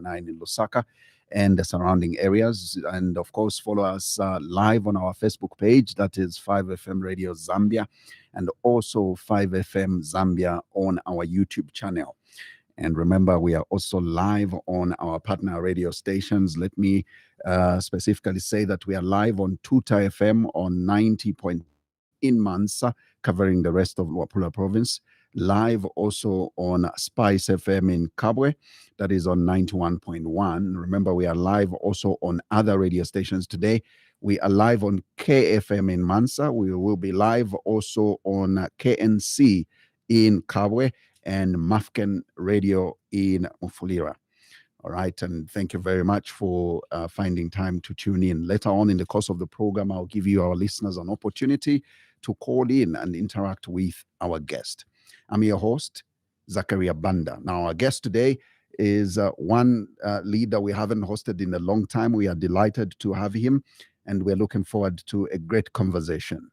101.9 in Lusaka and the surrounding areas. And of course, follow us live on our Facebook page, that is 5FM Radio Zambia, and also 5FM Zambia on our YouTube channel. And remember, we are also live on our partner radio stations. Let me specifically say that we are live on Tuta FM on 90 in Mansa, covering the rest of Luapula province. Live also on Spice FM in Kabwe, that is on 91.1. Remember, we are live also on other radio stations today. We are live on KFM in Mansa. We will be live also on KNC in Kabwe and Mafken Radio in Mufulira. All right, and thank you very much for finding time to tune in. Later on in the course of the program, I'll give you, our listeners, an opportunity to call in and interact with our guest. I'm your host, Zachariah Banda. Now, our guest today is one leader we haven't hosted in a long time. We are delighted to have him, and we're looking forward to a great conversation.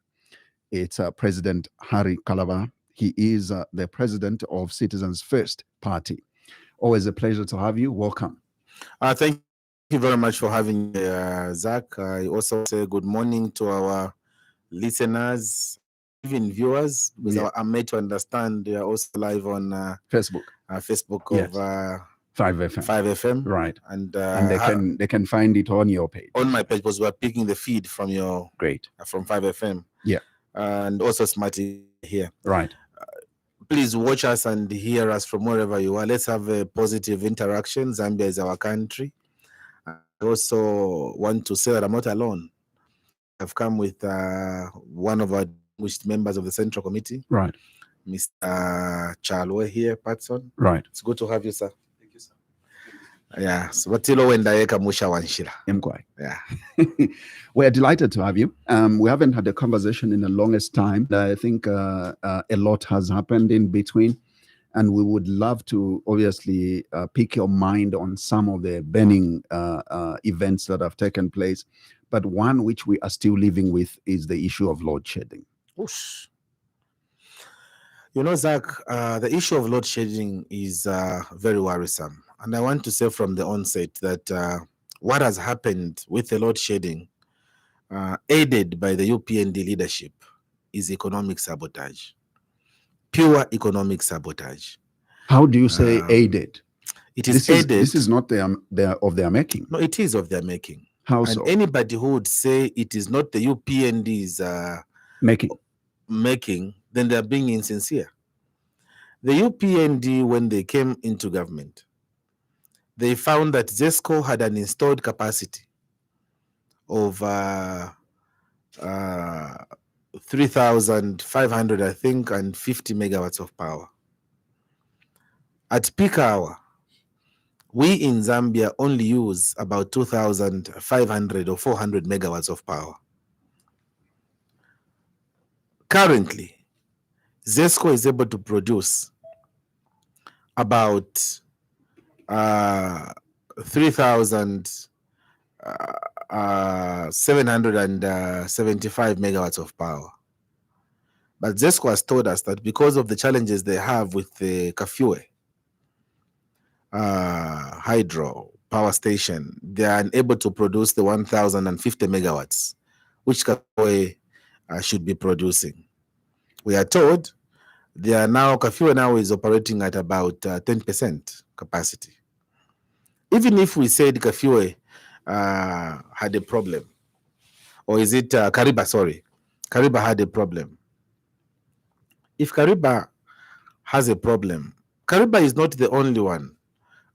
It's President Harry Kalaba. He is the president of Citizens First Party. Always a pleasure to have you. Welcome. Thank you very much for having me, Zach. I also say good morning to our listeners, even viewers, because I'm made to understand they are also live on Facebook. Facebook Yes. of 5FM. 5FM. Right. And they can find it on your page. On my page, because we're picking the feed from your from 5FM. Yeah. And also Smarty here. Right. Please watch us and hear us from wherever you are. Let's have a positive interaction. Zambia is our country. I also want to say that I'm not alone. I've come with one of our members of the Central Committee. Right. Mr. Chalwe here, Patson. Right. It's good to have you, sir. Thank you, sir. Yeah. So yeah. We're delighted to have you. We haven't had a conversation in the longest time. I think a lot has happened in between, and we would love to obviously pick your mind on some of the burning events that have taken place. But one which we are still living with is the issue of load shedding. Oosh. You know, Zach, the issue of load shedding is very worrisome. And I want to say from the onset that what has happened with the load shedding, aided by the UPND leadership, is economic sabotage. Pure economic sabotage. How do you say aided? It is aided. This is not of their making. No, it is of their making. How and so? Anybody who would say it is not the UPND's making, then they're being insincere. The UPND, when they came into government, they found that ZESCO had an installed capacity of 3,500, I think, and 50 megawatts of power. At peak hour, we in Zambia only use about 2,500 or 400 megawatts of power. Currently, ZESCO is able to produce about 3,775 megawatts of power. But ZESCO has told us that because of the challenges they have with the Kafue hydro power station, they are unable to produce the 1,050 megawatts, which Kafue should be producing. We are told Kafue now is operating at about 10% capacity. Even if we said Kafue had a problem, or is it Kariba, sorry. Kariba had a problem. If Kariba has a problem, Kariba is not the only one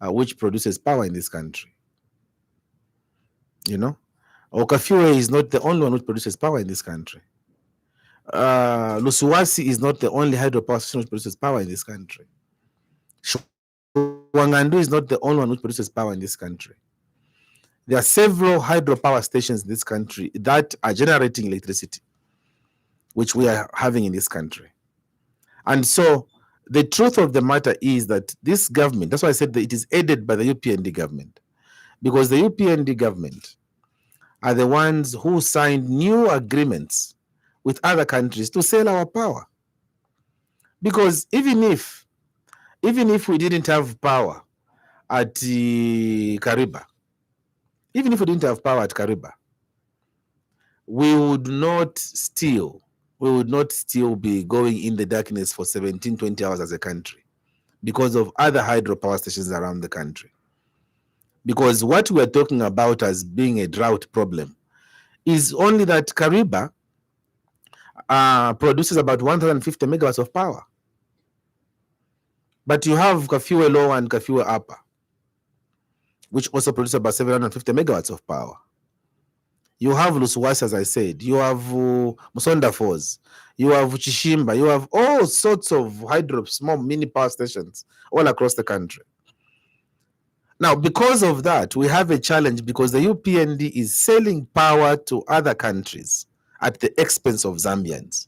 which produces power in this country. You know? Or Kafue is not the only one which produces power in this country. Lusuwasi is not the only hydropower station which produces power in this country. Wangandu is not the only one which produces power in this country. There are several hydropower stations in this country that are generating electricity, which we are having in this country. And so the truth of the matter is that this government, that's why I said that it is aided by the UPND government, because the UPND government are the ones who signed new agreements with other countries to sell our power. Because even if we didn't have power, at Kariba, even if we didn't have power at Kariba, we would not still be going in the darkness for 17, 20 hours as a country because of other hydropower stations around the country. Because what we are talking about as being a drought problem is only that Kariba produces about 150 megawatts of power. But you have Kafue Lower and Kafue Upper, which also produce about 750 megawatts of power. You have Luswasi, as I said. You have Musonda Falls. You have Chishimba. You have all sorts of small mini power stations all across the country. Now, because of that, we have a challenge because the UPND is selling power to other countries at the expense of Zambians.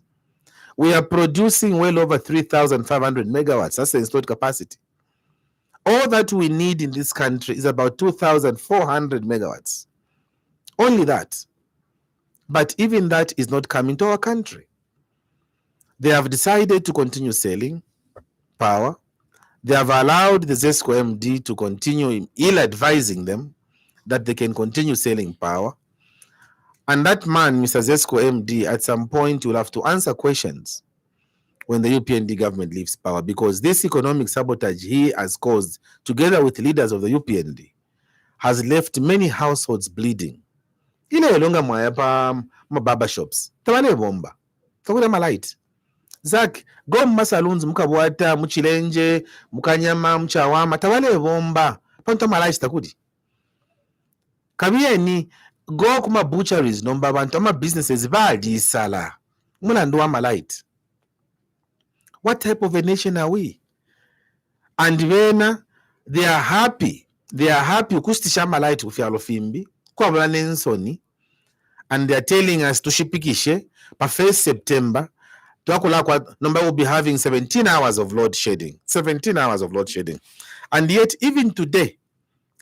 We are producing well over 3,500 megawatts. That's the installed capacity. All that we need in this country is about 2,400 megawatts. Only that. But even that is not coming to our country. They have decided to continue selling power. They have allowed the ZESCO MD to continue ill-advising them that they can continue selling power. And that man, Mr. ZESCO MD, at some point will have to answer questions when the UPND government leaves power, because this economic sabotage he has caused, together with leaders of the UPND, has left many households bleeding. Ile yolonga mwaya pa mababa shops. Tabale bomba. Takule malight. Zach, go mumasaloons mukabwata, muchilenje, mukanyama, mchawama. Tabale bomba. Panta malight takudi. Kabieni, go kuma butcheries, nomba bantu, ama businesses, badi sala. Mulandu wa malight. What type of a nation are we? And when they are happy ukustisha malight kufyalo fimbi, kwa bala nensoni, and they are telling us to shipikishe, pa 1st September, number will be having 17 hours of load shedding. 17 hours of load shedding. And yet, even today,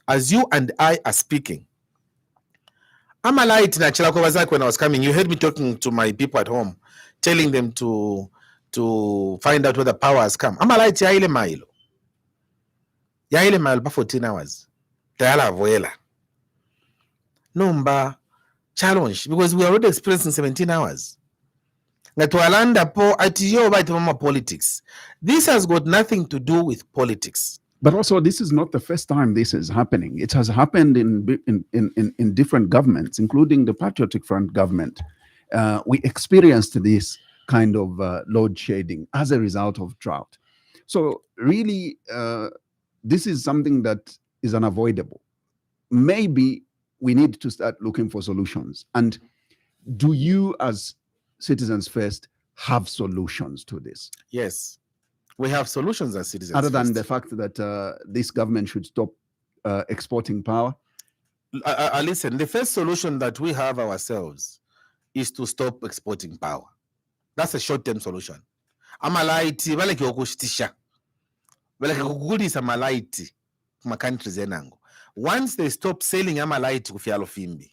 as you and I are speaking, Amalight na Chilakowazak, when I was coming, you heard me talking to my people at home, telling them to find out where the power has come. Amalight ya ile mailo. Ya ile mailo pa 14 hours. Tayala voela. Number challenge, because we are already experiencing 17 hours. Politics. This has got nothing to do with politics. But also, this is not the first time this is happening. It has happened in different governments, including the Patriotic Front government. We experienced this kind of load shedding as a result of drought. So really, this is something that is unavoidable. Maybe we need to start looking for solutions. And do you, as Citizens First, have solutions to this? Yes, we have solutions as Citizens Other than First. the fact that this government should stop exporting power? Listen, the first solution that we have ourselves is to stop exporting power. That's a short-term solution. Amalaiti baleke okushtisha. Baleke kugulisa malaiti kuma countries enango. Once they stop selling amalaiti kufyalo fimbi,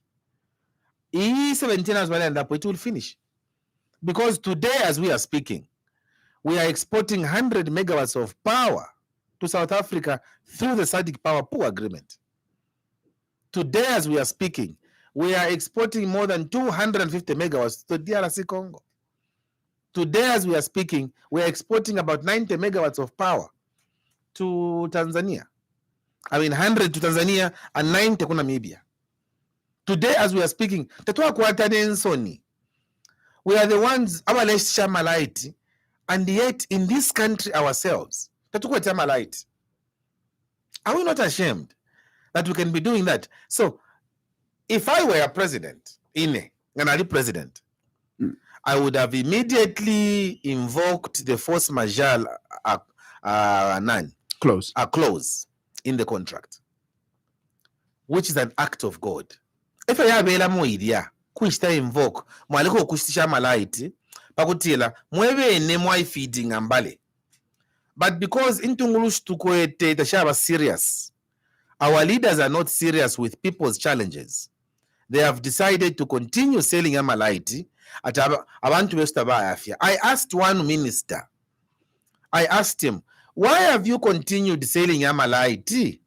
17 hours it will finish. Because today, as we are speaking, we are exporting 100 megawatts of power to South Africa through the SADC Power Pool Agreement. Today, as we are speaking, we are exporting more than 250 megawatts to DRC Congo. Today, as we are speaking, we are exporting about 90 megawatts of power to Tanzania. 100 to Tanzania and 90 to Namibia. Today, as we are speaking, we are the ones, and yet in this country ourselves, are we not ashamed that we can be doing that? So, if I were a president, I would have immediately invoked the force majeure clause in the contract, which is an act of God. If I have a idea, kuishta invoke, mwaliko kushtisha malaiti, pakutila, mwebe ene mwai feeding ambale. But because intungulush tukwete tashaba serious, our leaders are not serious with people's challenges. They have decided to continue selling amalaiti at abantu bestaba afya. I asked one minister, I asked him, why have you continued selling amalaiti?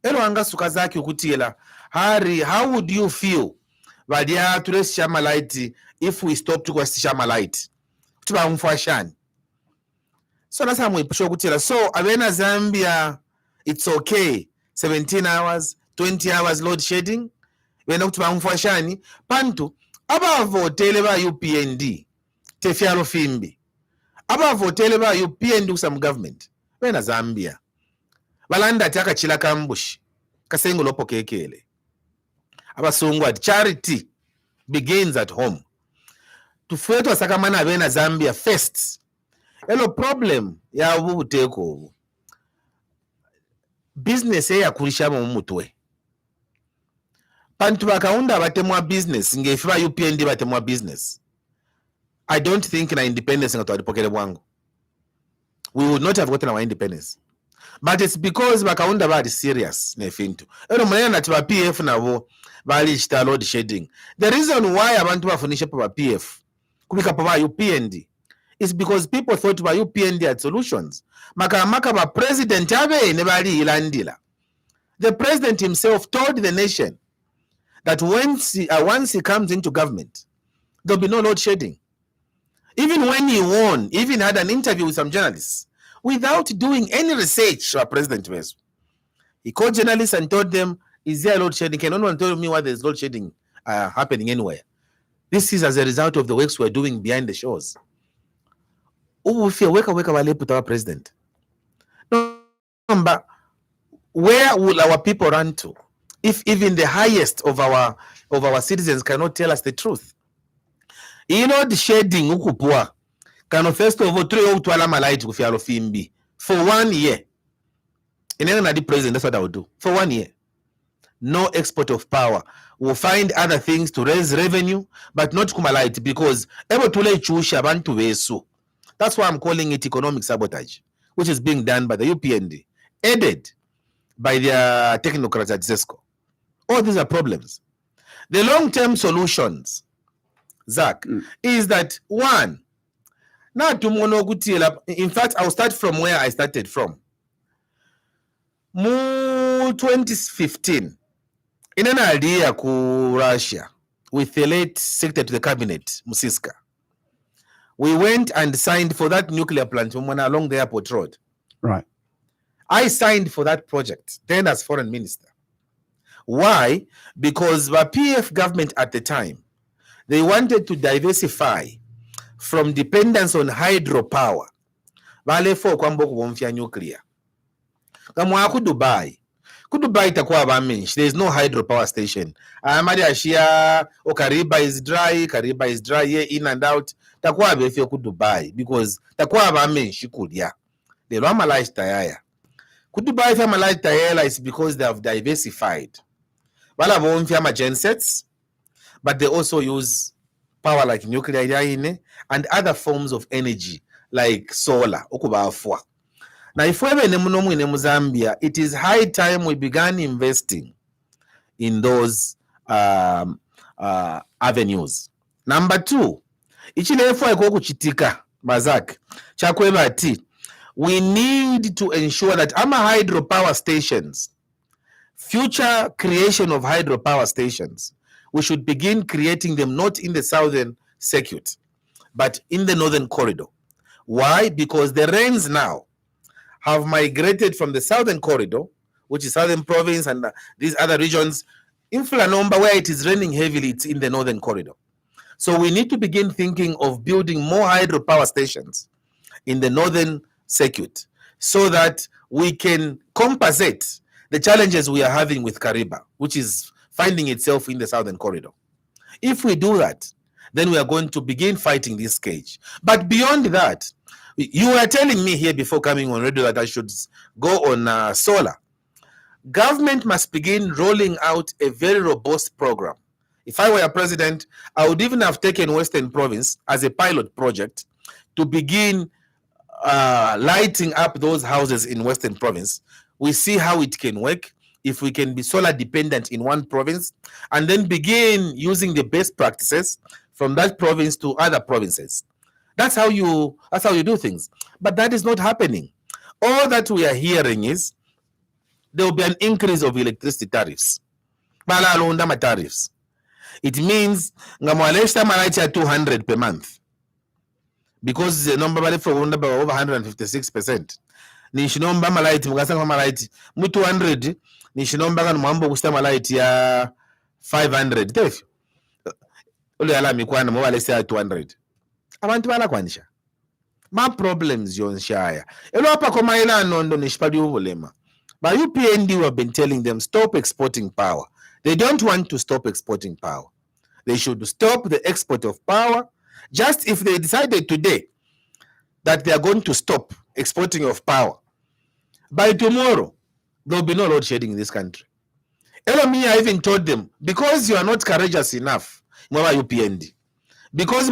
elo anga sukazaki ukutila Hari, how would you feel vadia turesisha malaiti if we stop tukwasisha malaiti kuti vamufashani so nasamwipusha kutila so avena Zambia it's okay 17 hours 20 hours load shedding vena kuti vamufashani pantu abavotele va UPND tefyalo fimbi abavotele va UPND kusam government vena Zambia valanda ati akachila kambushi kasengo lopo kekele abasungu ati charity begins at home tufetwa sakamana vena Zambia first elo problem ya ubuteko business eyakulisha mu mutwe pantu bakaunda batemwa business ngefe ba UPND batemwa business I don't think na independence ngatwadipokele bwangu we would not have gotten our independence but it's because bakaunda bali serious nefintu ero mwenye nati ba PF nabo bali chita load shedding the reason why abantu bafunisha pa PF kubika pa UPND is because people thought ba UPND had solutions maka ba president abe ne bali ilandila the president himself told the nation that once he comes into government there'll be no load shedding. Even when he won, even had an interview with some journalists without doing any research. President was, he called journalists and told them, is there load shedding? Can anyone tell me why there's load shedding happening anywhere? This is as a result of the works we're doing behind the shores. Oh, if you wake up put our president. No, but where will our people run to if even the highest of our citizens cannot tell us the truth? You know, the shedding ukupua can first of all 3 utwala malaiti kufyalo fimbi for 1 year. In the president, that's what I would do for 1 year. No export of power. We'll find other things to raise revenue, but not kumalaiti because ebo tule chusha bantu wesu. That's why I'm calling it economic sabotage, which is being done by the UPND, aided by their technocrats at ZESCO. All these are problems. The long-term solutions, Zach, is that one, in fact, I'll start from where I started from. Mu 2015, in an idea ku Russia, with the late secretary to the cabinet, Musiska, we went and signed for that nuclear plant along the airport road. Right. I signed for that project, then as foreign minister. Why? Because the PF government at the time, they wanted to diversify from dependence on hydropower. Vale for kwambo kuwomfya nuclear. Kamwa ku Dubai. Ku Dubai itakuwa bamensh. There is no hydropower station. Amadi ashia Kariba is dry here in and out. Takuwa befyo ku Dubai because takuwa bamensh kudia. They normalize tayaya. Ku Dubai normalize tayaya is because they have diversified. Wala vomfya ma gensets, but they also use power like nuclear and other forms of energy like solar. Now, if we have in Zambia, it is high time we began investing in those avenues. Number two, we need to ensure that our hydropower stations, future creation of hydropower stations, we should begin creating them not in the southern circuit, but in the northern corridor. Why? Because the rains now have migrated from the southern corridor, which is southern province and these other regions. In Flanomba, where it is raining heavily, it's in the northern corridor. So we need to begin thinking of building more hydropower stations in the northern circuit so that we can compensate the challenges we are having with Kariba, which is finding itself in the southern corridor. If we do that, then we are going to begin fighting this cage. But beyond that, you were telling me here before coming on radio that I should go on solar. Government must begin rolling out a very robust program. If I were a president, I would even have taken Western Province as a pilot project to begin lighting up those houses in Western Province. We see how it can work if we can be solar dependent in one province and then begin using the best practices from that province to other provinces. That's how you do things. But that is not happening. All that we are hearing is there will be an increase of electricity tariffs. Balalunda tariffs. It means ngamwalesta malaiti at 200 per month. Because the number of over 156%. Nishinomba malaiti mukasanga malaiti mu 200 nishinomba kan mwambo kusta malaiti ya 500 tefi ule ala mikwana mo wale sa 200 abantu balakwanisha ma problems yonshaya elo apa koma ila nondo nishipali ubulema but UPND have been telling them stop exporting power. They don't want to stop exporting power. They should stop the export of power. Just if they decided today that they are going to stop exporting of power, by tomorrow, there will be no load shedding in this country. Elomi, I even told them, because you are not courageous enough, UPND, because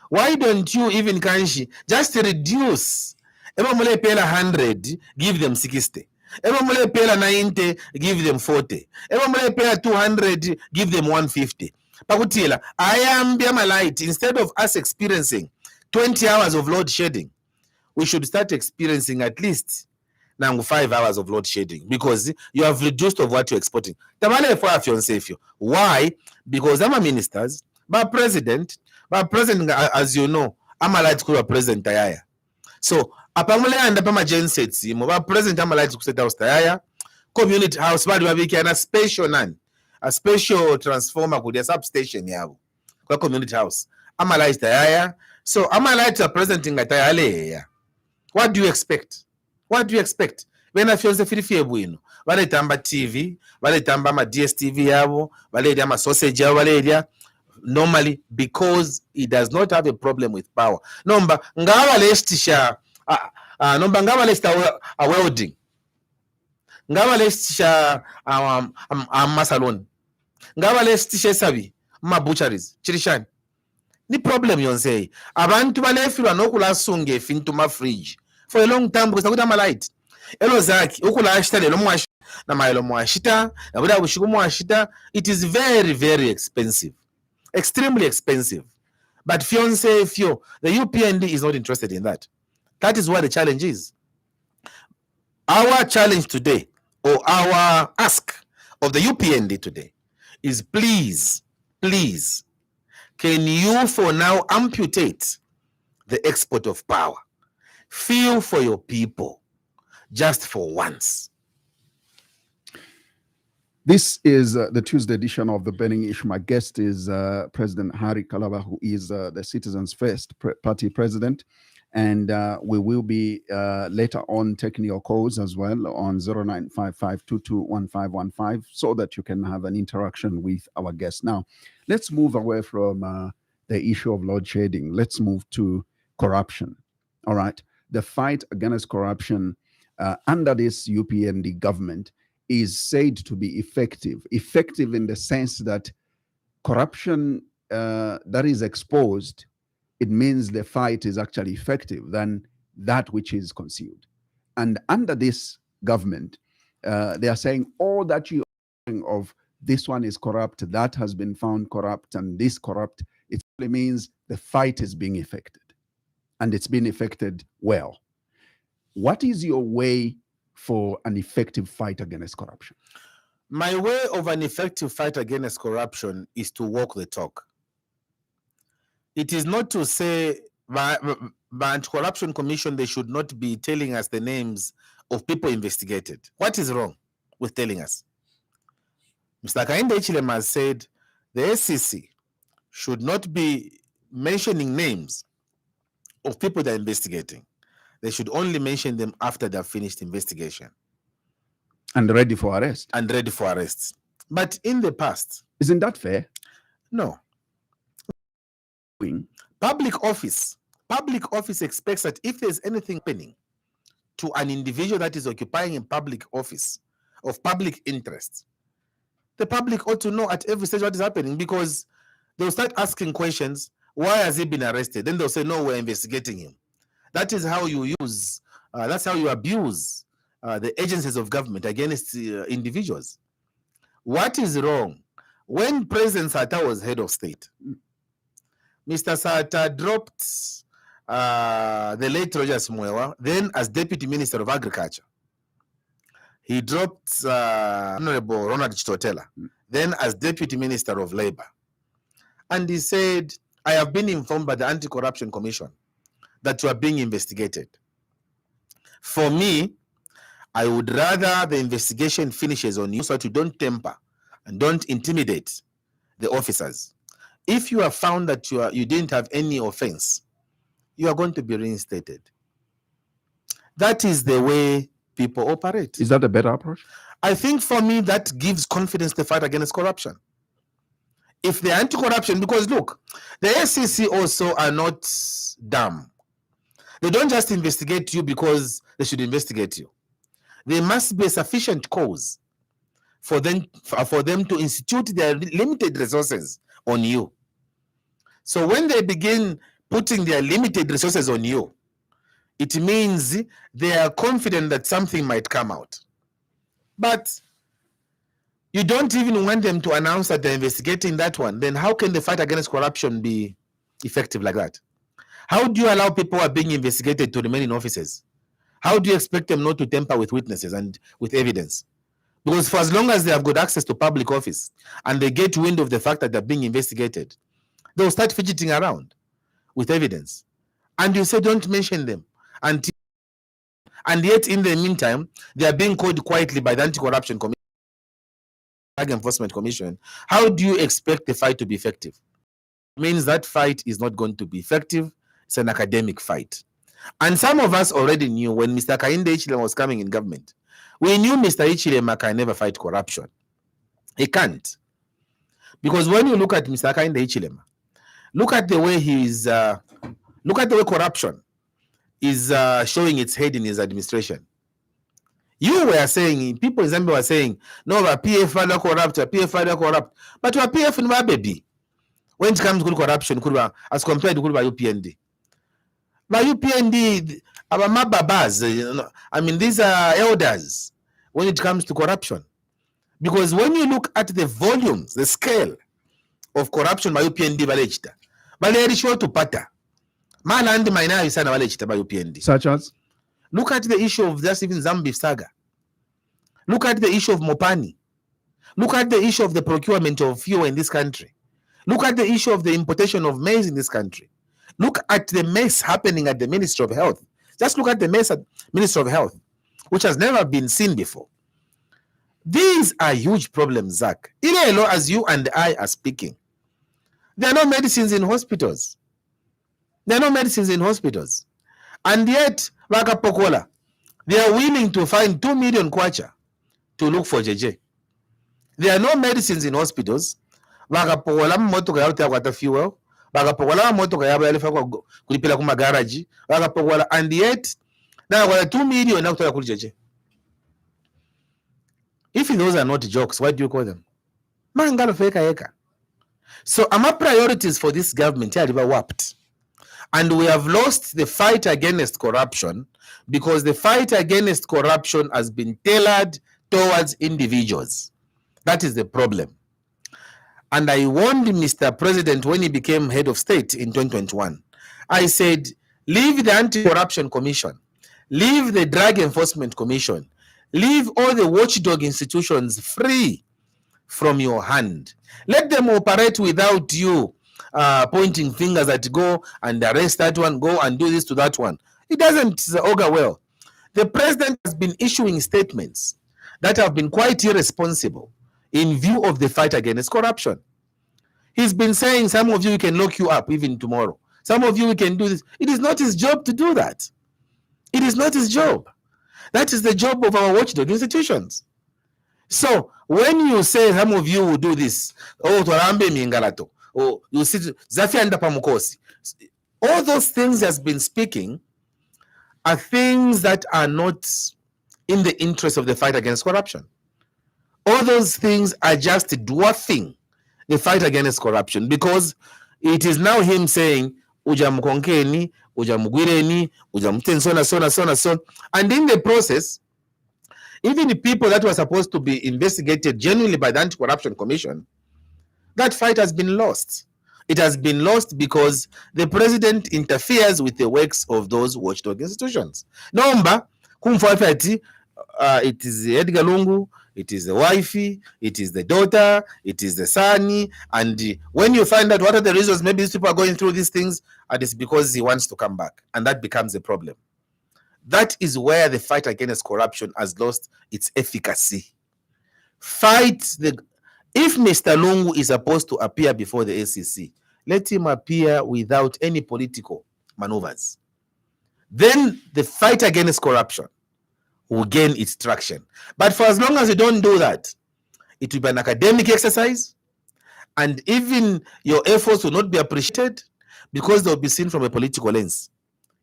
why don't you even kanshi just reduce? Eba mule pela 100, give them 60. Eba mule pela 90, give them 40. Eba mule pela 200, give them 150. Pakutila, I am Biamalight. Instead of us experiencing 20 hours of load shedding, we should start experiencing at least now 5 hours of load shedding, because you have reduced of what you're exporting. Why? Because I'm a ministers, but president, as you know, I'm a light to president Tayaya. So, apamule and apama gensets, but president I'm a light to set house Tayaya, community house, but we can a special transformer with a substation yabo. Kwa community house. I'm a light Tayaya. So, I'm a light to presenting at Tayale. What do you expect? What do you expect? When I feel the free bueno, vale tamba TV, vale tamba ma DSTV yabo, vale ma sausage yabo, normally because it does not have a problem with power. Nomba ngawa lestisha nomba ngawa lesta a welding. Ngawa lestisha masalon. Ngawa lestisha sabi ma butcheries. Chirishan. Ni problem yonsei. Abantu balefilwa nokula sunge fintu ma fridge for a long time because nakuta light. Elo zaki ukula ashita lelo mwashita na maelo mwashita na buda bushiku mwashita. It is very, very expensive. Extremely expensive. But the UPND is not interested in that. That is what the challenge is. Our challenge today, or our ask of the UPND today, is please, can you for now amputate the export of power? Feel for your people just for once. This is the Tuesday edition of the Burning Issue. My guest is President Harry Kalaba, who is the Citizens First Party president. And we will be later on taking your calls as well on 0955221515 so that you can have an interaction with our guests. Now, let's move away from the issue of load shedding. Let's move to corruption. All right. The fight against corruption under this UPND government is said to be effective in the sense that corruption that is exposed, it means the fight is actually effective than that which is concealed. And under this government, they are saying all that you of this one is corrupt, that has been found corrupt, and this corrupt, it really means the fight is being effected. And it's been effected well. What is your way for an effective fight against corruption? My way of an effective fight against corruption is to walk the talk. It is not to say by Anti-Corruption Commission, they should not be telling us the names of people investigated. What is wrong with telling us? Mr. Kainde Ichilema has said the SEC should not be mentioning names of people they're investigating. They should only mention them after they've finished investigation. And ready for arrest. But in the past... Isn't that fair? No. Public office expects that if there's anything happening to an individual that is occupying a public office of public interest, the public ought to know at every stage what is happening, because they'll start asking questions. Why has he been arrested? Then they'll say, no, we're investigating him. That is how you use, that's how you abuse the agencies of government against individuals. What is wrong? When President Sata was head of state, Mr. Sata dropped the late Rogers Mwewa, then as Deputy Minister of Agriculture. He dropped Honorable Ronald Chitotela, then as Deputy Minister of Labor. And he said, I have been informed by the Anti-Corruption Commission that you are being investigated. For me, I would rather the investigation finishes on you so that you don't temper and don't intimidate the officers. If you have found that you didn't have any offense, you are going to be reinstated. That is the way people operate. Is that a better approach? I think for me, that gives confidence to fight against corruption. If the anti-corruption, because look, the SEC also are not dumb. They don't just investigate you because they should investigate you. There must be a sufficient cause for them to institute their limited resources on you. So when they begin putting their limited resources on you, it means they are confident that something might come out. But you don't even want them to announce that they're investigating that one. Then how can the fight against corruption be effective like that? How do you allow people who are being investigated to remain in offices? How do you expect them not to tamper with witnesses and with evidence? Because for as long as they have got access to public office and they get wind of the fact that they're being investigated, they'll start fidgeting around with evidence. And you say, don't mention them. And yet, in the meantime, they are being called quietly by the Anti-Corruption Commission, Drug Enforcement Commission. How do you expect the fight to be effective? It means that fight is not going to be effective. It's an academic fight. And some of us already knew when Mr. Kainde Hichilema was coming in government. We knew Mr. Hichilema can never fight corruption. He can't. Because when you look at Mr. Kainde Hichilema, look at the way corruption is showing its head in his administration. You were saying, people in Zambia were saying, no, PF are corrupt, PF are corrupt. But your PF in my baby. When it comes to corruption, as compared to UPND. By UPND, our mababas, I mean, these are elders when it comes to corruption. Because when you look at the volumes, the scale of corruption by UPND, to pata. Malandi maina isana walechita by UPND. Such as? Look at the issue of just even Zambi Saga. Look at the issue of Mopani. Look at the issue of the procurement of fuel in this country. Look at the issue of the importation of maize in this country. Look at the mess happening at the Ministry of Health. Just look at the mess at Ministry of Health, which has never been seen before. These are huge problems, Zach. Even as you and I are speaking, there are no medicines in hospitals. There are no medicines in hospitals. And yet, Wakapokola, they are willing to find 2 million kwacha to look for JJ. There are no medicines in hospitals. Wakapokola moto ya uta fuel. Wakapokola moto ya yalifa kulipila kuma garage. Wakapokola, and yet, now 2 million na kutoka kuli JJ. If those are not jokes, what do you call them? Mangalo feka eka. So, our priorities for this government are warped. And we have lost the fight against corruption because the fight against corruption has been tailored towards individuals. That is the problem. And I warned Mr. President when he became head of state in 2021. I said, leave the Anti-Corruption Commission, leave the Drug Enforcement Commission, leave all the watchdog institutions free from your hand. Let them operate without you pointing fingers at go and arrest that one, go and do this to that one. It doesn't augur well. The president has been issuing statements that have been quite irresponsible in view of the fight against corruption. He's been saying, some of you, we can lock you up even tomorrow. Some of you, we can do this. It is not his job to do that. It is not his job. That is the job of our watchdog institutions. So when you say some of you will do this, oh, Torambe Mingalato, oh, you see, Zafianda Pamukosi, all those things has been speaking are things that are not in the interest of the fight against corruption. All those things are just dwarfing the fight against corruption because it is now him saying, Uja mkonkeni, uja mugwireni, uja mten so. And in the process, even the people that were supposed to be investigated genuinely by the Anti-Corruption Commission, that fight has been lost. It has been lost because the president interferes with the works of those watchdog institutions. Nomba, kumfafati, it is Edgar Lungu, it is the wifey, it is the daughter, it is the son, and when you find out what are the reasons maybe these people are going through these things, and it's because he wants to come back, and that becomes a problem. That is where the fight against corruption has lost its efficacy. If Mr. Lungu is supposed to appear before the ACC, let him appear without any political maneuvers. Then the fight against corruption will gain its traction. But for as long as you don't do that, it will be an academic exercise, and even your efforts will not be appreciated because they'll be seen from a political lens.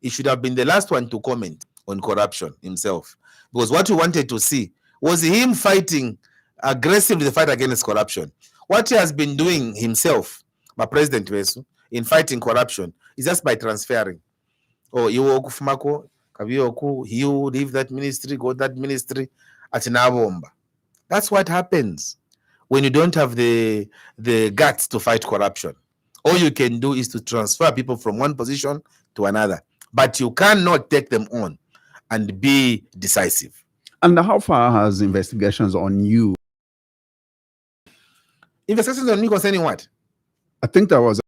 He should have been the last one to comment on corruption himself, because what we wanted to see was him fighting aggressively the fight against corruption. What he has been doing himself, my President Wesu, in fighting corruption is just by transferring. Oh, you okufumako, kabioku, you leave that ministry, go that ministry, at Nabomba. That's what happens when you don't have the guts to fight corruption. All you can do is to transfer people from one position to another, but you cannot take them on and be decisive. And how far has investigations on you? Investigations on me concerning what? I think there was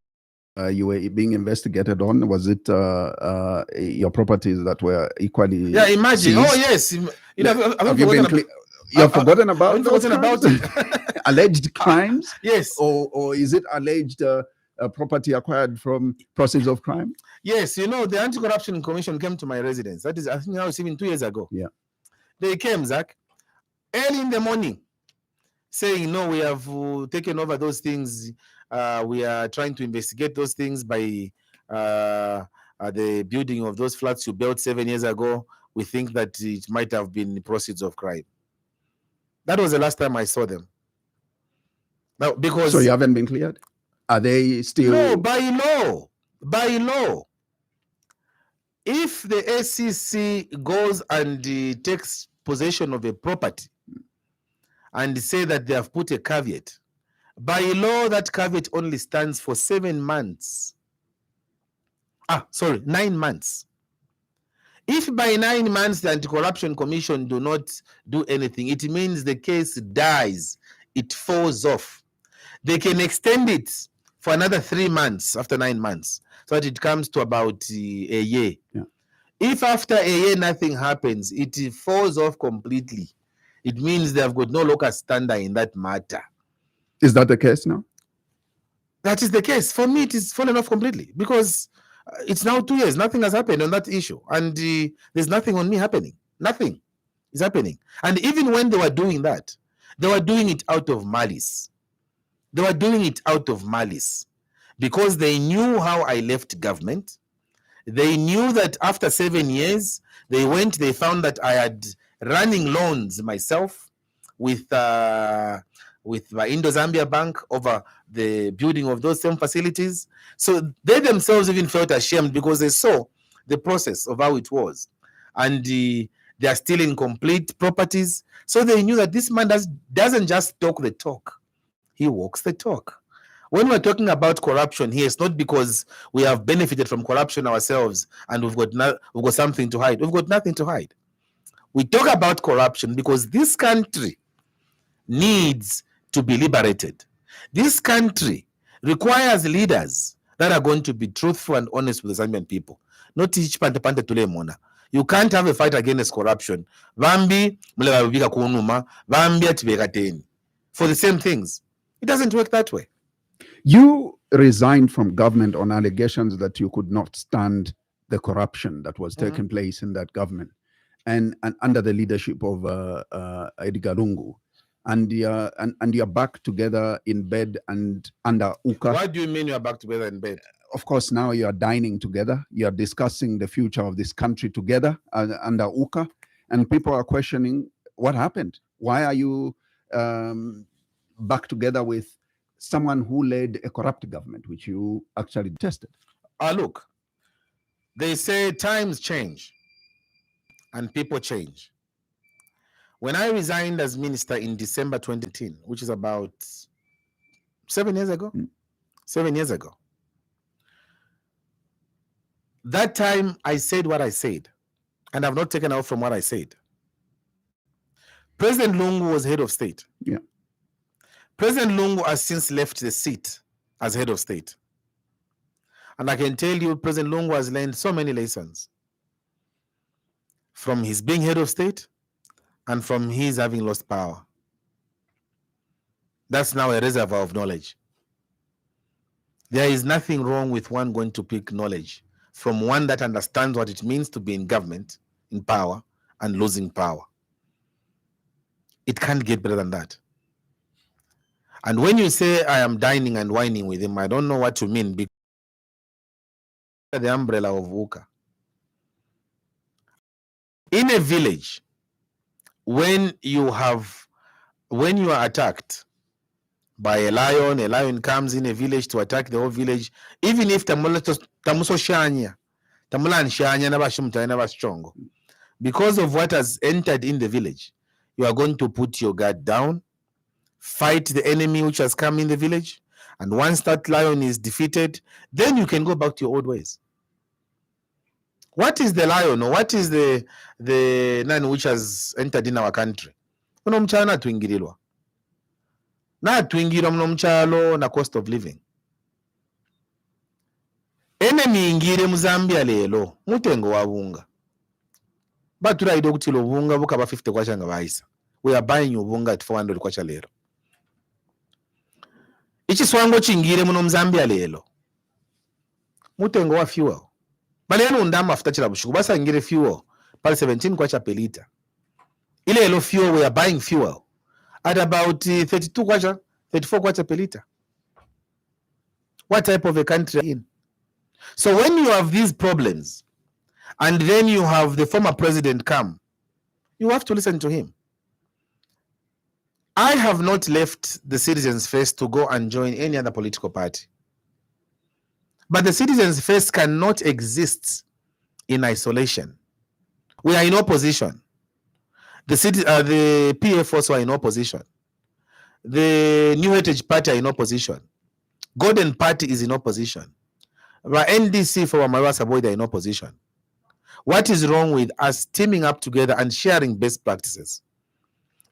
you were being investigated on. Was it your properties that were equally? Yeah, imagine. seized? Oh yes. Have you been? You've forgotten about it? Alleged crimes? Yes. Or is it alleged property acquired from proceeds of crime? Yes, you know, the Anti-Corruption Commission came to my residence. That is, I think, I was even 2 years ago. Yeah. They came, Zach, early in the morning, saying, no, we have taken over those things. We are trying to investigate those things by the building of those flats you built 7 years ago. We think that it might have been the proceeds of crime. That was the last time I saw them. Now, because so you haven't been cleared? Are they still? No, by law. If the ACC goes and takes possession of a property and say that they have put a caveat, by law that caveat only stands for 7 months. 9 months. If by 9 months the Anti-Corruption Commission do not do anything, it means the case dies, it falls off. They can extend it for another 3 months after 9 months, so that it comes to about a year. Yeah. If after a year nothing happens, it falls off completely. It means they have got no local standard in that matter. Is that the case now? That is the case. For me, it is fallen off completely because it's now 2 years. Nothing has happened on that issue. And there's nothing on me happening. Nothing is happening. And even when they were doing that, they were doing it out of malice. They were doing it out of malice because they knew how I left government. They knew that after 7 years, they found that I had running loans myself with my Indo-Zambia Bank over the building of those same facilities. So they themselves even felt ashamed because they saw the process of how it was. And they are still incomplete properties. So they knew that this man doesn't just talk the talk. He walks the talk. When we're talking about corruption here, it's not because we have benefited from corruption ourselves and we've got something to hide. We've got nothing to hide. We talk about corruption because this country needs to be liberated. This country requires leaders that are going to be truthful and honest with the Zambian people. Not each pante tule mona. You can't have a fight against corruption. Vambi mlewabika kunuma, vambi atibekateni. For the same things. It doesn't work that way. You resigned from government on allegations that you could not stand the corruption that was taking place in that government, and under the leadership of Edgar Lungu, and you're back together in bed and under UKA. What do you mean you're back together in bed? Of course, now you are dining together. You are discussing the future of this country together under UKA, and people are questioning what happened. Why are you back together with someone who led a corrupt government, which you actually detested? Look, they say times change and people change. When I resigned as minister in December 2010, which is about 7 years ago, 7 years ago, That time I said what I said, and I've not taken out from what I said. President Lungu was head of state. Yeah. President Lungu has since left the seat as head of state. And I can tell you, President Lungu has learned so many lessons from his being head of state and from his having lost power. That's now a reservoir of knowledge. There is nothing wrong with one going to pick knowledge from one that understands what it means to be in government, in power, and losing power. It can't get better than that. And when you say I am dining and whining with him, I don't know what you mean, because the umbrella of VUCA. In a village, when you are attacked by a lion comes in a village to attack the whole village, even if because of what has entered in the village, you are going to put your guard down, fight the enemy which has come in the village, and once that lion is defeated, then you can go back to your old ways. What is the lion, or what is the nine which has entered in our country? Unomchana twingirilwa. Na twingira mnomchalo na cost of living. Enemy ingire mu Zambia lelo mutengo wa bunga. Baturaide kuti lo bunga bukaba 50 kwacha nga bayisa. We are buying ubunga at 400 kwacha lero. Ichi swango chingire muno Zambia lelo. Mutengo wa fuel. Baleno ndama mafuta chila bushuku basa ingire fuel pale 17 kwacha per liter. Ile elo fuel, we are buying fuel at about 32 kwacha, 34 kwacha per liter. What type of a country are you in? So when you have these problems and then you have the former president come, you have to listen to him. I have not left the Citizens First to go and join any other political party. But the Citizens First cannot exist in isolation. We are in opposition. The PF also are in opposition. The New Heritage Party are in opposition. Golden Party is in opposition. The NDC for Marasa Boyd are in opposition. What is wrong with us teaming up together and sharing best practices?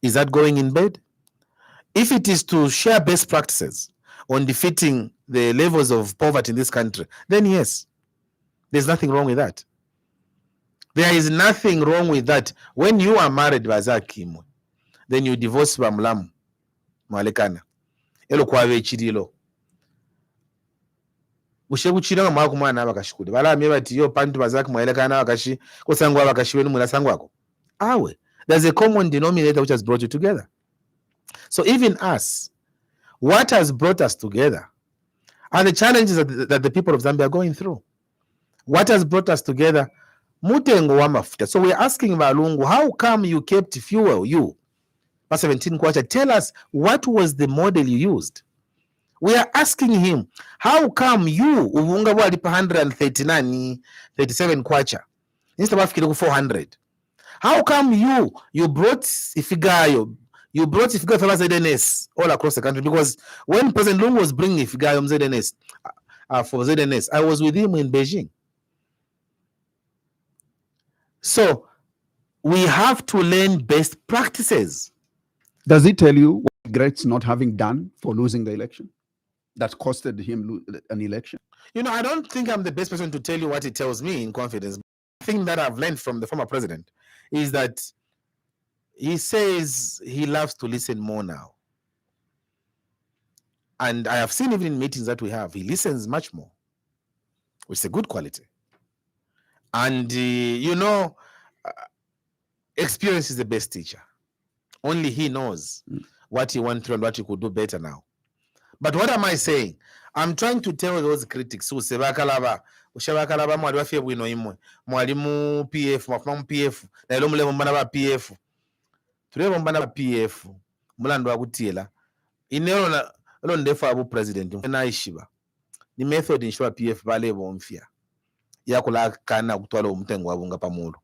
Is that going in bed? If it is to share best practices on defeating the levels of poverty in this country, then yes, there's nothing wrong with that. There is nothing wrong with that. When you are married by Zakimu, then you divorce Bamlam Malekana. Elo kwawe chidilo. Ushebuchira mwakumwana abakashikude. Bala mebati yo pantu bazaki mwelekana abakashi kusangwa abakashi wenu mulasangwako. Awe. There's a common denominator which has brought you together. So even us, what has brought us together are the challenges that the people of Zambia are going through. What has brought us together? Mutengo wa mafuta. So we're asking Balungu, how come you kept fuel, you? 17 kwacha, tell us what was the model you used. We are asking him, how come you, ubunga wali pa 139, 37 kwacha, instead of 400? How come you brought Ifigayo, for ZNS all across the country? Because when President Lungu was bringing Ifigayo ZNS, for ZNS, I was with him in Beijing. So we have to learn best practices. Does he tell you what he regrets not having done for losing the election that costed him an election? You know, I don't think I'm the best person to tell you what he tells me in confidence. The thing that I've learned from the former president is that he says he loves to listen more now. And I have seen even in meetings that we have, he listens much more, which is a good quality. And, you know, experience is the best teacher. Only he knows what he went through and what he could do better now. But what am I saying? I'm trying to tell those critics who say, Kalaba, mwali wafie bwino imwe, mwali mu PF, mwafumamu PF, na ilo mule mbana ba PF. Tule mbana ba PF, mulando wa kutiela. Inelo na, ilo ndefu abu president, na ishiba. Ni method nishwa PF bale bomfia. Ya kula kana kutwala umutengu wabunga pamulo.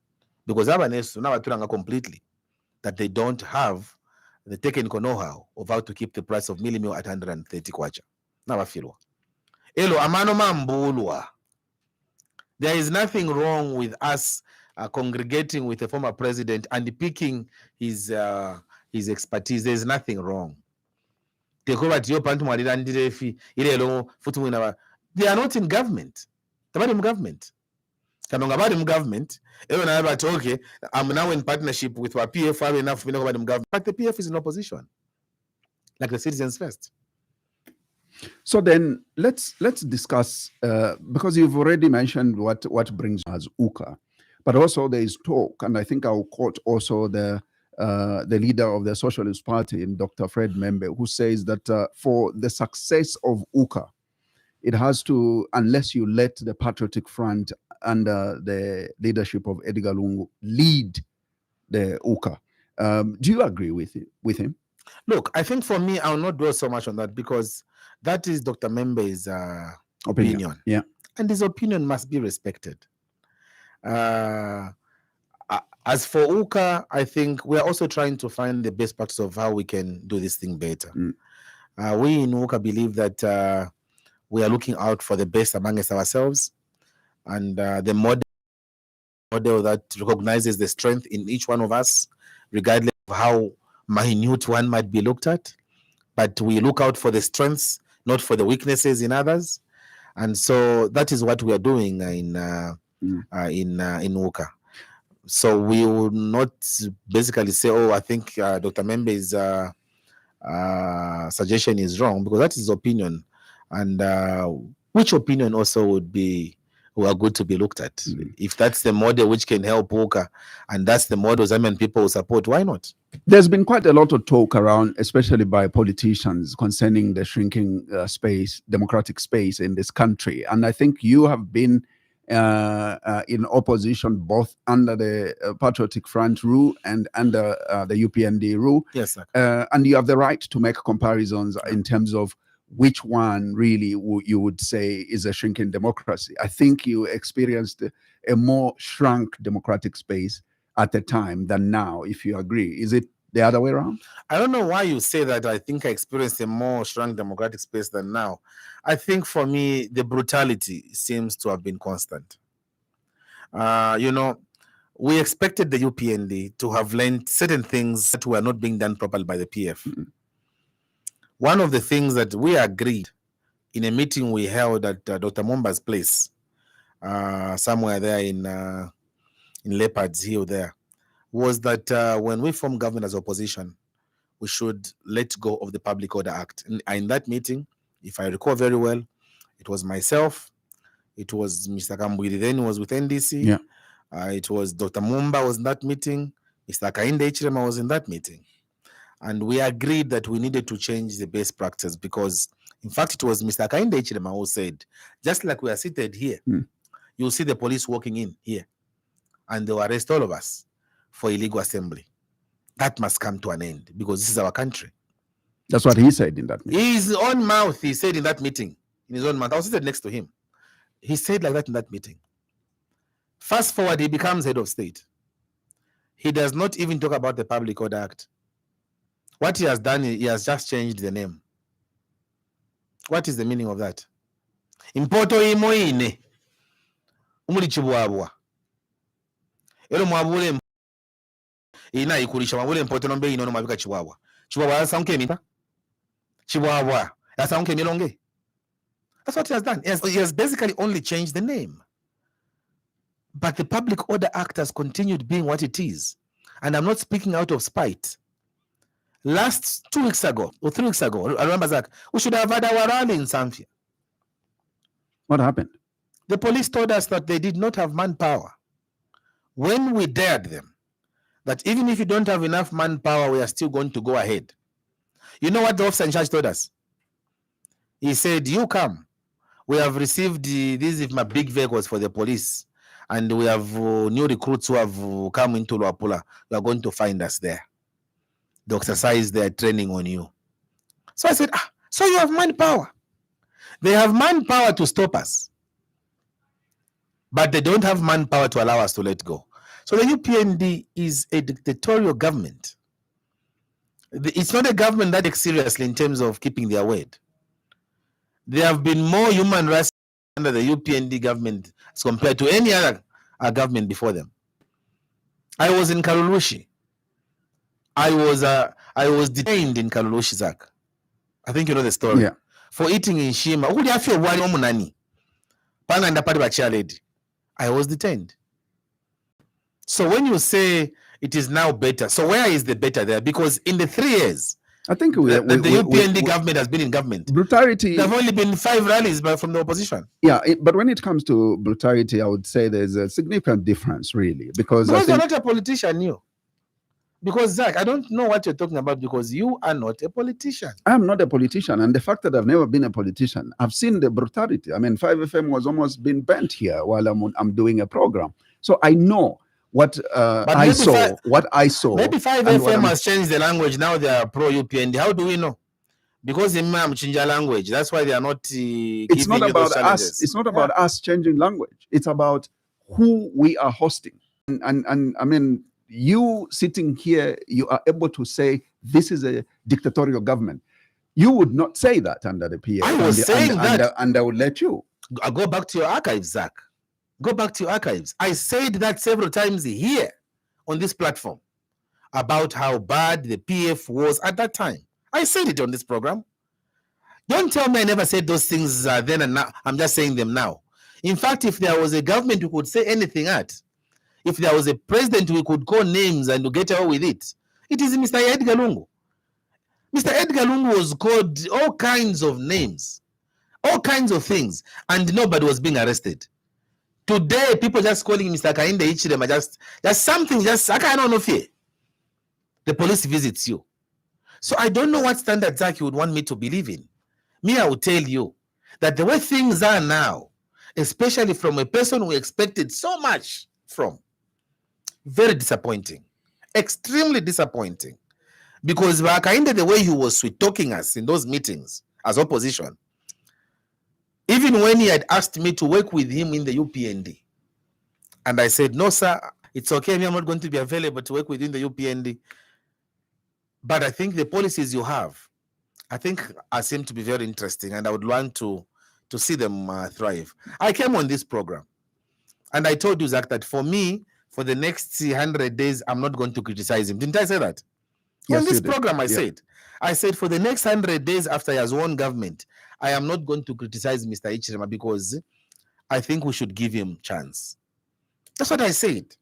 Because haba nesu, na waturanga completely. That they don't have the technical know-how of how to keep the price of millimil at 130 kwacha. Na wafilwa. Elo amano mambulwa. There is nothing wrong with us congregating with a former president and picking his expertise. There is nothing wrong. They are not in government. They're not in government. Government. Okay, I'm now in partnership with our PF enough government, but the PF is in opposition, like the Citizens First. So then let's discuss, because you've already mentioned what brings as UKA, but also there is talk, and I think I'll quote also the leader of the Socialist Party, Dr. Fred Membe, who says that for the success of UKA, it has to, unless you let the Patriotic Front under the leadership of Edgar Lungu lead the UKA. Do you agree with him? Look, I think for me, I will not dwell so much on that because that is Dr. Membe's opinion. Yeah. And his opinion must be respected. As for UKA, I think we are also trying to find the best practice of how we can do this thing better. We in UKA believe that we are looking out for the best amongst ourselves, and the model that recognizes the strength in each one of us, regardless of how minute one might be looked at. But we look out for the strengths, not for the weaknesses in others. And so that is what we are doing in UKA. So we will not basically say, oh, I think Dr. Membe's suggestion is wrong, because that is his opinion. And which opinion also would be good to be looked at. If that's the model which can help UKA, and that's the model Zambian people will support, why not? There's been quite a lot of talk around, especially by politicians, concerning the shrinking democratic space in this country. And I think you have been in opposition both under the Patriotic Front rule and under the UPND rule. Yes, sir. And you have the right to make comparisons in terms of which one really you would say is a shrinking democracy. I think you experienced a more shrunk democratic space at the time than now, if you agree. Is it the other way around? I don't know why you say that. I think I experienced a more shrunk democratic space than now. I think for me, the brutality seems to have been constant. We expected the UPND to have learned certain things that were not being done properly by the PF. One of the things that we agreed in a meeting we held at Dr. Momba's place, somewhere there in Leopards Hill there, was that when we form government as opposition, we should let go of the Public Order Act. In that meeting, if I recall very well, it was myself, it was Mr. Kambwiri then was with NDC, yeah. It was Dr. Mumba was in that meeting, Mr. Kainde Ichirema was in that meeting. And we agreed that we needed to change the best practice, because, in fact, it was Mr. Kainde Ichirema who said, just like we are seated here, you'll see the police walking in here, and they'll arrest all of us for illegal assembly. That must come to an end, because this is our country. That's what he said in that meeting. His own mouth, he said in that meeting, in his own mouth. I was seated next to him. He said like that in that meeting. Fast forward, he becomes head of state. He does not even talk about the Public Order Act. What he has done, he has just changed the name. What is the meaning of that? Impoto imoine. Umuli chibuabwa. Elo mwabule ina ikulisha mwabule impoto nombe inono mabika chibuabwa. Chibuabwa yasa unke mipa? Chibuabwa yasa unke milonge? That's what he has done. He has basically only changed the name. But the Public Order Act has continued being what it is. And I'm not speaking out of spite. Last 2 weeks ago, or 3 weeks ago, I remember, Zach, we should have had our rally in Samfia. What happened? The police told us that they did not have manpower. When we dared them, that even if you don't have enough manpower, we are still going to go ahead. You know what the officer in charge told us? He said, you come. We have received these big vehicles for the police, and we have new recruits who have come into Luapula. You are going to find us there. They exercise their training on you. So I said, so you have manpower. They have manpower to stop us, but they don't have manpower to allow us to let go. So the UPND is a dictatorial government. It's not a government that takes seriously in terms of keeping their word. There have been more human rights under the UPND government as compared to any other government before them. I was in Kalulushi. I was detained in Kalulushi, Zach. I think you know the story. Yeah. For eating in Shima. I was detained. So when you say it is now better, so where is the better there? Because in the 3 years, I think the UPND government has been in government. Brutality. There have only been 5 rallies from the opposition. Yeah, but when it comes to brutality, I would say there's a significant difference, really, because you're not a politician, you. Because Zach, I don't know what you're talking about because you are not a politician. I'm not a politician, and the fact that I've never been a politician, I've seen the brutality. I mean, 5FM was almost being burnt here while I'm doing a program, so I know what I saw. Maybe 5FM has changed the language. Now they are pro UPND. How do we know? Because Imam changed language. That's why they are not. It's not about us. It's not about us changing language. It's about who we are hosting. And I mean, you sitting here, you are able to say this is a dictatorial government. You would not say that under the PA. I was saying that, and I would let you. I'll go back to your archives, Zach. Go back to your archives. I said that several times here on this platform about how bad the PF was at that time. I said it on this program. Don't tell me I never said those things then and now. I'm just saying them now. In fact, if there was a government we could say anything at, if there was a president we could call names and to get away with it, it is Mr. Edgar Lungu. Mr. Edgar Lungu was called all kinds of names, all kinds of things, and nobody was being arrested. Today, people just calling Mr. Kainde Ichirema, just something, I don't know fear. The police visits you. So I don't know what standard, Zach, you would want me to believe in. Me, I will tell you that the way things are now, especially from a person who expected so much from, very disappointing, extremely disappointing. Because Kainde, the way he was sweet-talking us in those meetings as opposition, even when he had asked me to work with him in the UPND, and I said, no, sir, it's okay, I'm not going to be available to work within the UPND. But I think the policies you have, seem to be very interesting, and I would want to see them thrive. I came on this program, and I told you, Zach, that for me, for the next 100 days, I'm not going to criticize him. Didn't I say that? Yes, on this program, I said, for the next 100 days after he has won government, I am not going to criticize Mr. Ichirema because I think we should give him a chance. That's what I said.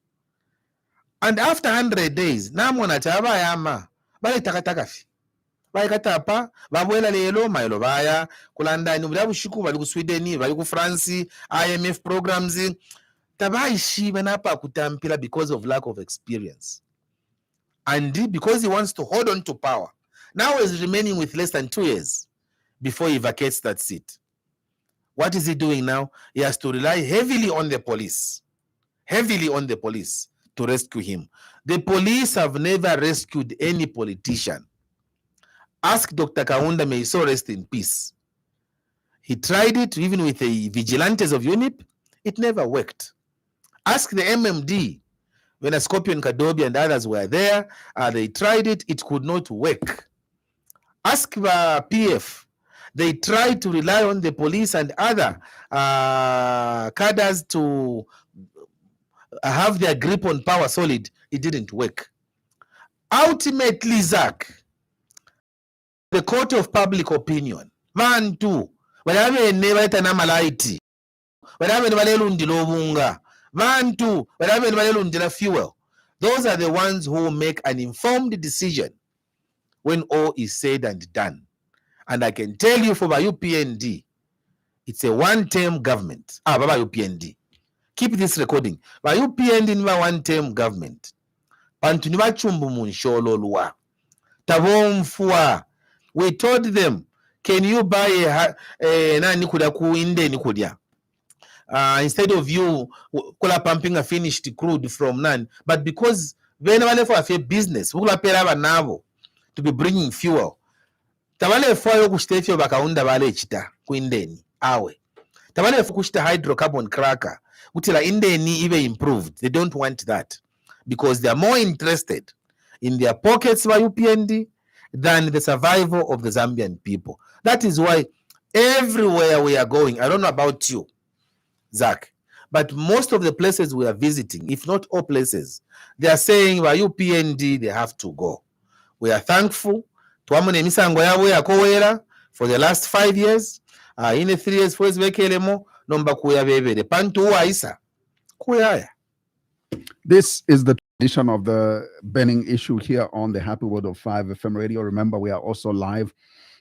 And after 100 days, namona chaba yama, bale takatakafi. Bale katapa, babuela lelo, mailo baya, kulanda inu bila bushiku, bali ku Sweden, bali ku France, IMF programs. Tabaishi benapa kutampila because of lack of experience. And because he wants to hold on to power. Now he's remaining with less than 2 years before he vacates that seat. What is he doing now? He has to rely heavily on the police to rescue him. The police have never rescued any politician. Ask Dr. Kaunda, may he so rest in peace. He tried it even with the vigilantes of UNIP. It never worked. Ask the MMD. When a Scorpion Kadobi and others were there, they tried it. It could not work. Ask the PF. They tried to rely on the police and other cadres to have their grip on power solid. It didn't work. Ultimately, Zach, the court of public opinion, Vantu, whatever never tanamalaiti, whatever never Vantu, whatever fuel. Those are the ones who make an informed decision when all is said and done. And I can tell you for my UPND, it's a one-term government. Baba UPND. Keep this recording. My UPND is a one-term government. Pantuniwa chumbu munsholo luwa. Tavomfua. We told them, can you buy na nikuda kuinde nikudia? Instead of you pumping a finished crude from none, but because whenever for a business, we will to be bringing fuel. Tabale foyo kushitefyo bakaunda bale chita kuindeni awe. Tabale kushita hydrocarbon cracker utila indeni even improved. They don't want that because they are more interested in their pockets by UPND than the survival of the Zambian people. That is why everywhere we are going, I don't know about you, Zach, But most of the places we are visiting, if not all places, they are saying, by UPND, they have to go. We are thankful to Amune Misango Yawe Akowera for the last 5 years. In the 3 years, for Bekelemo, Nomba Kuya Bebe, the Pantu Isa. Kuyaya. This is the edition of the burning issue here on the Happy Word of 5 FM radio. Remember, we are also live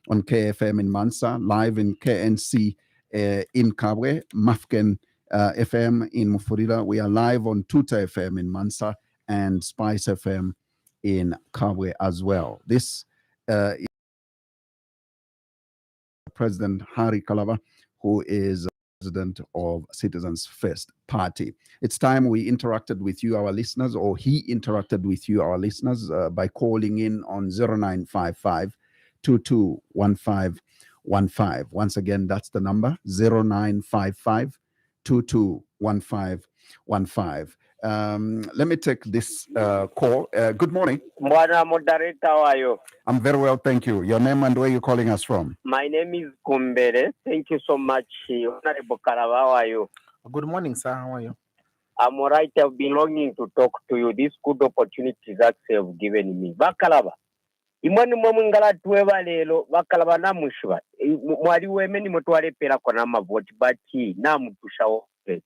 on KFM in Mansa, live in KNC in Kabwe, Mafken FM in Mufurila. We are live on Tuta FM in Mansa and Spice FM in Kabwe as well. This is President Hari Kalaba, who is president of Citizens First Party. It's time we interacted with you, our listeners, or he interacted with you, our listeners, by calling in on 0955 221515. Once again, that's the number 0955 221515. Let me take this call. Good morning. Bwana Moderator, how are you? I'm very well, thank you. Your name and where you're calling us from? My name is Kumbere. Thank you so much, Honorable Kalaba. How are you? Good morning, sir. How are you? I'm all right. I've been longing to talk to you. This good opportunity that you have given me. Bakalaba. Imani mwingala tuweba lelo bakalaba na mushwa. Mwari wemeni mutwale pera kona mavoti bati na mutusha wote.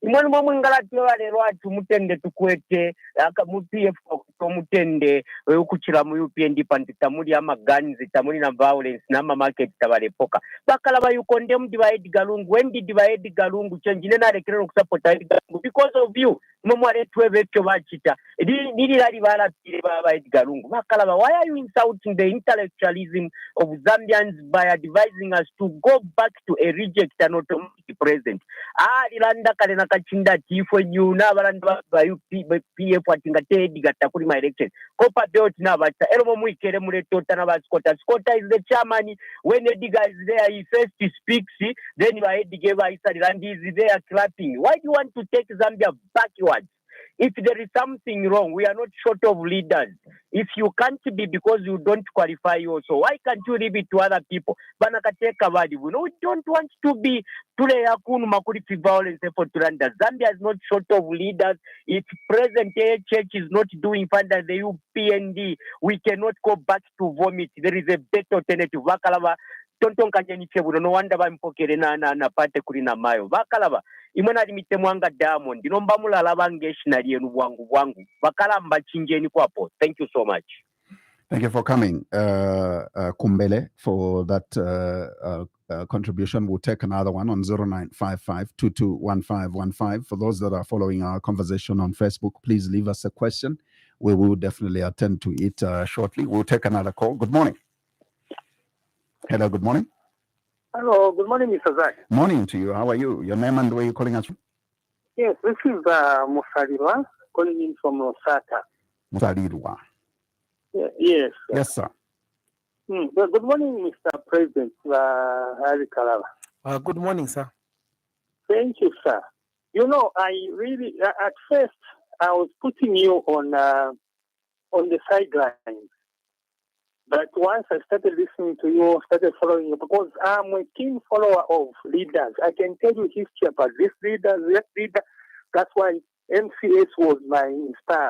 Imani mwingala tuweba lelo atu mutende tukwete aka PF ko mutende ukuchira mu UPND panti tamuli ama guns tamuli na violence na ama market tabale poka bakalaba you condemn divide galungu when did divide galungu change nena rekero kusupport galungu because of you mware twebe cyo bachita dili lali bala pire baba galungu bakalaba why are you insulting the intellectualism of Zambians by advising us to go back to a reject and automatic president lilanda kale nakachinda tifo nyuna balanda ba PF atinga tedi gatakuri my election kopa belt na bata eromo muikere muletota na baskota skota is the chairman when Edgar is there he first speaks then Edgar is there clapping. Why do you want to take Zambia backwards? If there is something wrong, we are not short of leaders. If you can't be because you don't qualify also, why can't you leave it to other people? Banakateka badi. We don't want to be Tuleyakunu Makurifi violence for Turanda. Zambia is not short of leaders. If present day church is not doing under the UPND, we cannot go back to vomit. There is a better alternative. Bakalaba. Tonton kanyeni chebu no wanda ba mpokere na pate kuri na mayo bakalaba imana limite mwanga Diamond nomba mulala bangeshi na lienu bwangu bakalamba chinjeni kwapo. Thank you so much. Thank you for coming, Kumbele, for that contribution. We'll take another one on 0955 221515. For those that are following our conversation on Facebook, please leave us a question. We will definitely attend to it shortly. We'll take another call. Good morning. Hello, good morning. Hello, good morning, Mr. Zach. Morning to you. How are you? Your name and where you're calling us from? Yes, this is Musarirwa calling in from Rosata. Musarirwa. Yes. Yes, sir. Good morning, Mr. President Hari Kalaba. Good morning, sir. Thank you, sir. You know, I really, at first, I was putting you on the sidelines. But once I started listening to you, started following you, because I'm a keen follower of leaders. I can tell you history about this leader, that leader. That's why MCS was my inspirer.